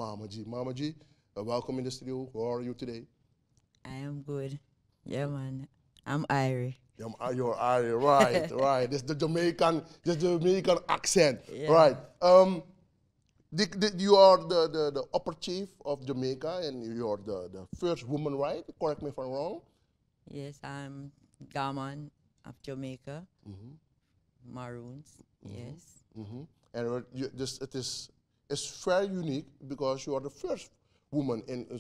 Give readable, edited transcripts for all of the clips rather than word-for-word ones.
Mama G. Mama G, welcome in the studio. How are you today? I am good. Yeah, man. I'm Irish. You're right, right. This Jamaican accent, Yeah. right? You are the upper chief of Jamaica, and you're the first woman, right? Correct me if I'm wrong. Yes, I'm GAAMAN of Jamaica. Mm-hmm. Maroons. Mm-hmm. Yes. Mm-hmm. And it's very unique because you are the first woman in a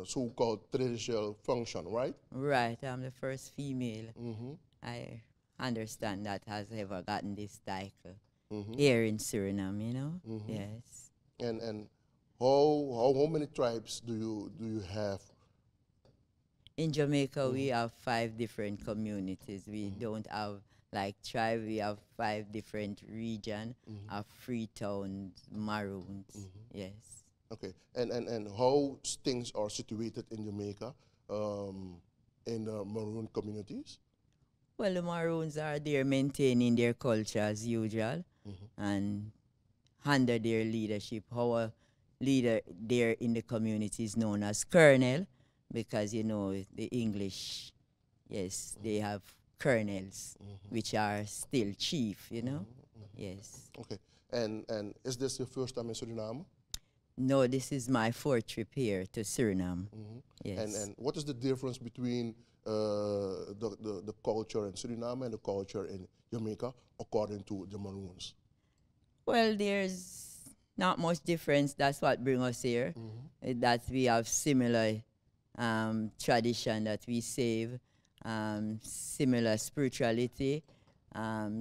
so-called traditional function, right? Right. I'm the first female. Mm-hmm. I understand that has ever gotten this title Mm-hmm. here in Suriname, you know? Mm-hmm. Yes. And how many tribes do you have? In Jamaica, we Mm-hmm. have 5 different communities. We don't have like tribe. We have 5 different regions Mm-hmm. of Freetown Maroons. Mm-hmm. Yes. Okay, and how things are situated in Jamaica, in the Maroon communities? Well, the Maroons are there maintaining their culture as usual Mm-hmm. and under their leadership. Our leader there in the community is known as Colonel because, you know, the English, yes, they have colonels, Mm-hmm. which are still chief, you know? Mm-hmm. Yes. Okay, and is this your first time in Suriname? No, this is my 4th trip here to Suriname. Mm-hmm. Yes. And what is the difference between the culture in Suriname and the culture in Jamaica according to the Maroons? Well, there's not much difference. That's what brings us here. Mm-hmm. That we have similar tradition that we save, similar spirituality,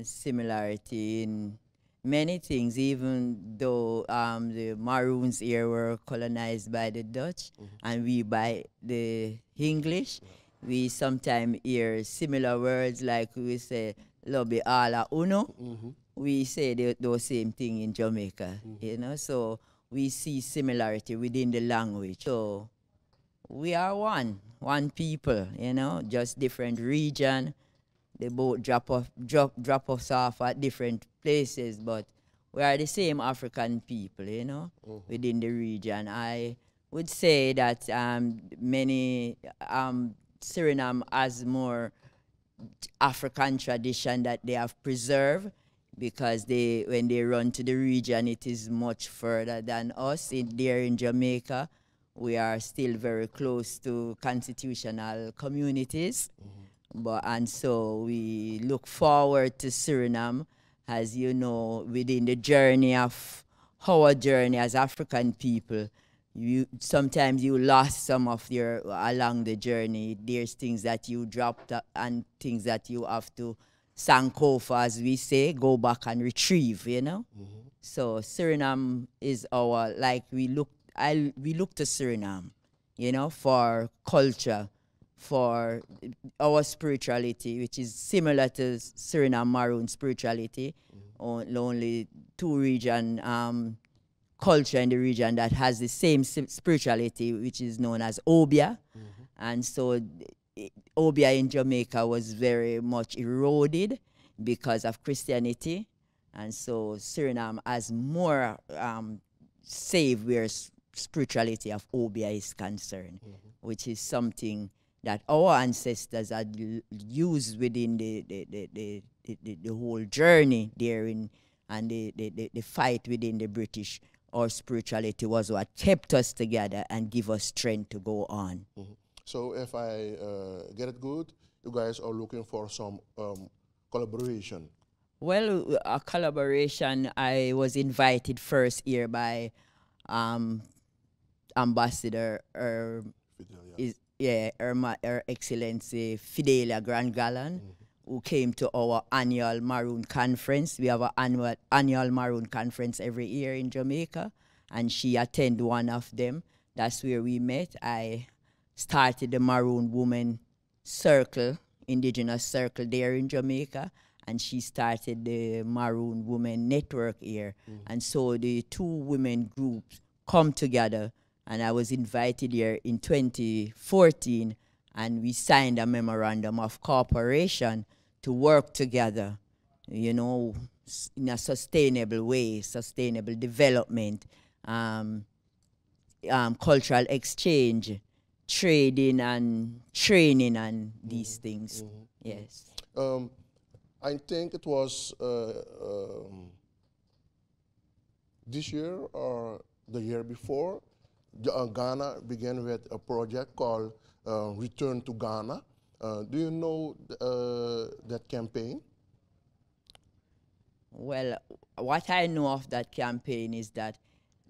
similarity in many things, even though the Maroons here were colonized by the Dutch and we by the English. We sometimes hear similar words like we say, lobby ala uno. Mm-hmm. We say those same thing in Jamaica, you know, so we see similarity within the language. So we are one people, you know, just different region. They both drop us off at different places, but we are the same African people, you know, within the region. I would say that many Suriname has more African tradition that they have preserved because when they run to the region, it is much further than us. There in Jamaica, we are still very close to constitutional communities. And so we look forward to Suriname, as you know, within the journey of our journey as African people. Sometimes you lost some of your along the journey. There's things that you dropped and things that you have to sankofa, as we say, go back and retrieve, you know. So Suriname is our, like, we look to Suriname, you know, for culture, for our spirituality, which is similar to Suriname Maroon spirituality. Only 2 region culture in the region that has the same spirituality, which is known as Obia. And so Obia in Jamaica was very much eroded because of Christianity. And so Suriname has more saved where spirituality of Obia is concerned, which is something that our ancestors had used within the whole journey there and the fight within the British. Our spirituality was what kept us together and give us strength to go on. So if I get it good, you guys are looking for some collaboration. Well, a collaboration, I was invited first here by Ambassador Her Excellency Fidelia Grand Gallant, who came to our annual Maroon Conference. We have an annual Maroon Conference every year in Jamaica, and she attended one of them. That's where we met. I started the Maroon Women Circle, Indigenous Circle there in Jamaica, and she started the Maroon Women Network here. And so the 2 women groups come together, and I was invited here in 2014, and we signed a memorandum of cooperation to work together, you know, in a sustainable way, sustainable development, cultural exchange, trading and training and these things. Yes. I think it was this year or the year before, Ghana began with a project called Return to Ghana. Do you know that campaign? Well, what I know of that campaign is that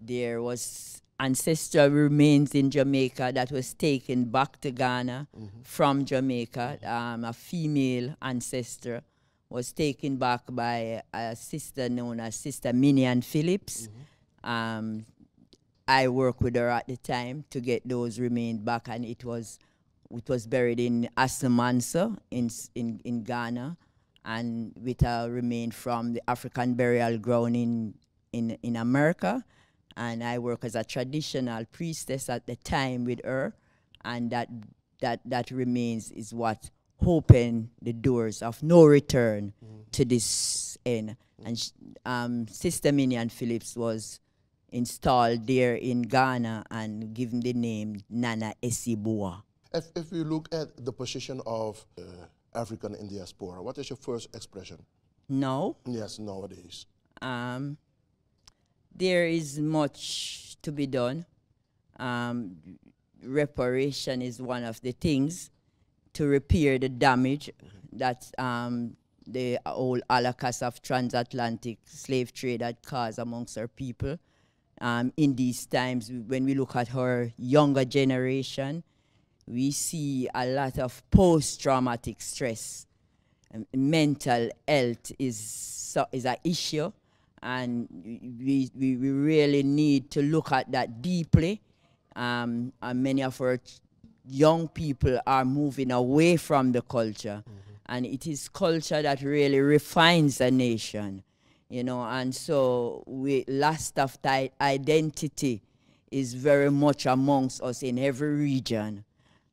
there was ancestral remains in Jamaica that was taken back to Ghana from Jamaica. A female ancestor was taken back by a sister known as Sister Minian Phillips. I worked with her at the time to get those remains back, and it was buried in Asamansa in Ghana, and with a remain from the African burial ground in America. And I work as a traditional priestess at the time with her, and that remains is what opened the doors of no return to this end. And Sister Minian Phillips was installed there in Ghana and given the name Nana Esibua. If you look at the position of African in diaspora, what is your first expression? No. Yes, nowadays. There is much to be done. Reparation is one of the things to repair the damage that the old holocaust of transatlantic slave trade had caused amongst our people. In these times, when we look at our younger generation, we see a lot of post-traumatic stress. Mental health is an issue, and we really need to look at that deeply. And many of our young people are moving away from the culture, and it is culture that really refines a nation, you know. And so loss of identity is very much amongst us in every region,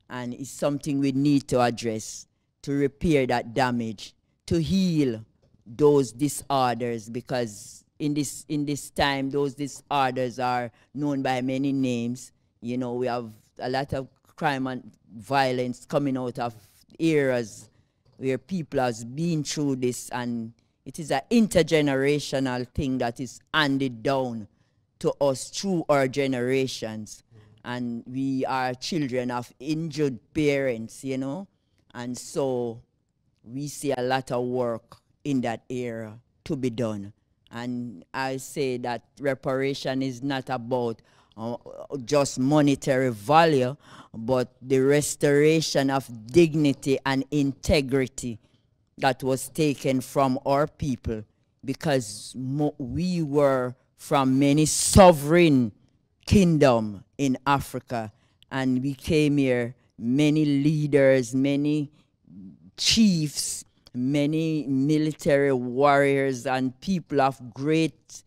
and it's something we need to address to repair that damage, to heal those disorders, because in this time those disorders are known by many names. You know, we have a lot of crime and violence coming out of eras where people have been through this, and it is an intergenerational thing that is handed down to us through our generations. And we are children of injured parents, you know, and so we see a lot of work in that era to be done. And I say that reparation is not about just monetary value, but the restoration of dignity and integrity that was taken from our people, because we were from many sovereign kingdom in Africa, and we came here, many leaders, many chiefs, many military warriors and people of great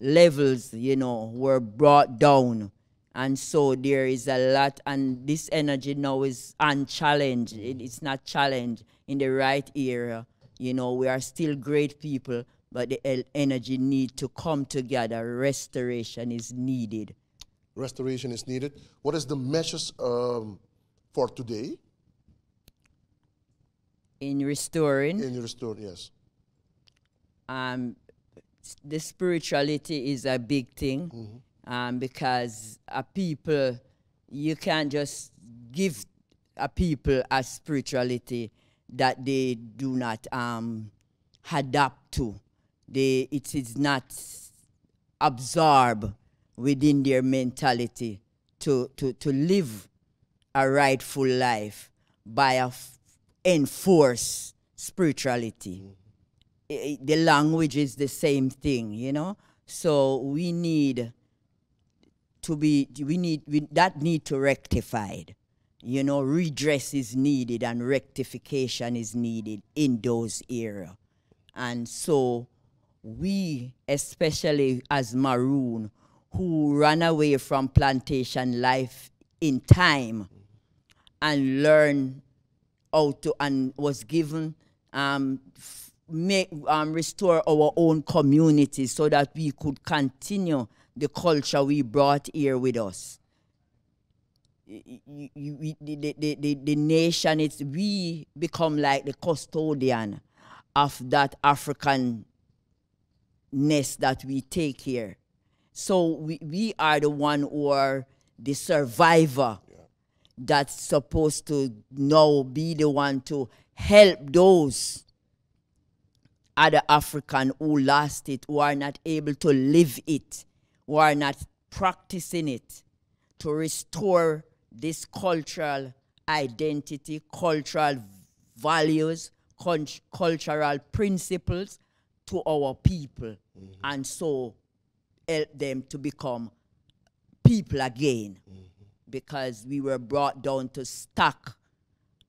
levels, you know, were brought down. And so there is a lot, and this energy now is unchallenged. It's not challenged in the right area. You know, we are still great people, but the energy need to come together. Restoration is needed. Restoration is needed. What is the message for today? In restoring? In restoring, yes. The spirituality is a big thing, because a people, you can't just give a people a spirituality that they do not adapt to. It is not absorbed within their mentality to live a rightful life by enforced spirituality. The language is the same thing, you know. So we need to that need to rectified. You know, redress is needed and rectification is needed in those areas. And so we, especially as Maroon, who ran away from plantation life in time and learned how to, and was given restore our own community so that we could continue the culture we brought here with us. The nation, we become like the custodian of that African nest that we take here. So we are the one who are the survivor that's supposed to now be the one to help those other African who lost it, who are not able to live it, who are not practicing it, to restore this cultural identity, cultural values, cultural principles to our people, and so help them to become people again, because we were brought down to stock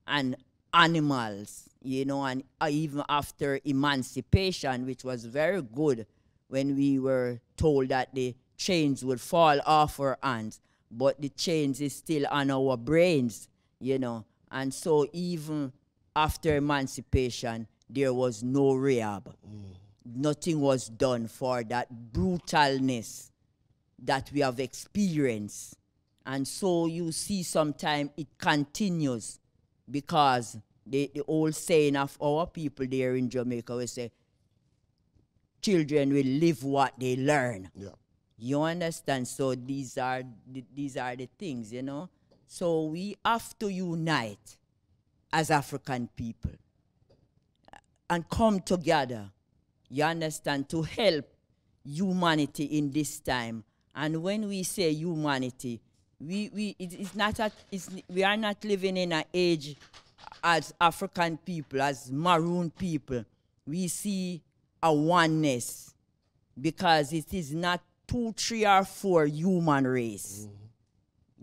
and animals, you know, and even after emancipation, which was very good when we were told that the chains would fall off our hands, but the chains is still on our brains, you know. And so even after emancipation, there was no rehab. Nothing was done for that brutalness that we have experienced. And so you see sometimes it continues, because the old saying of our people there in Jamaica, we say, children will live what they learn. Yeah. You understand? So these are the things, you know. So we have to unite as African people and come together, you understand, to help humanity in this time. And when we say humanity, we are not living in an age as African people, as maroon people. We see a oneness, because it is not 2, 3, or 4 human race.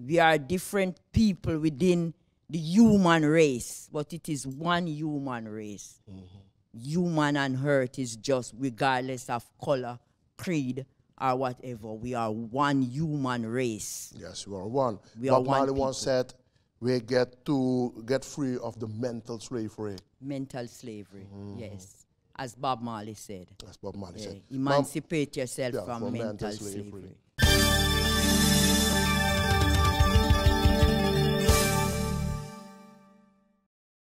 We are different people within the human race, but it is one human race. Human and earth is just, regardless of color, creed, or whatever. We are one human race. Yes, we are one. We are Bob one Marley people. once said, we get free of the mental slavery. Mental slavery, yes. As Bob Marley said. As Bob Marley said. Emancipate yourself from mental slavery.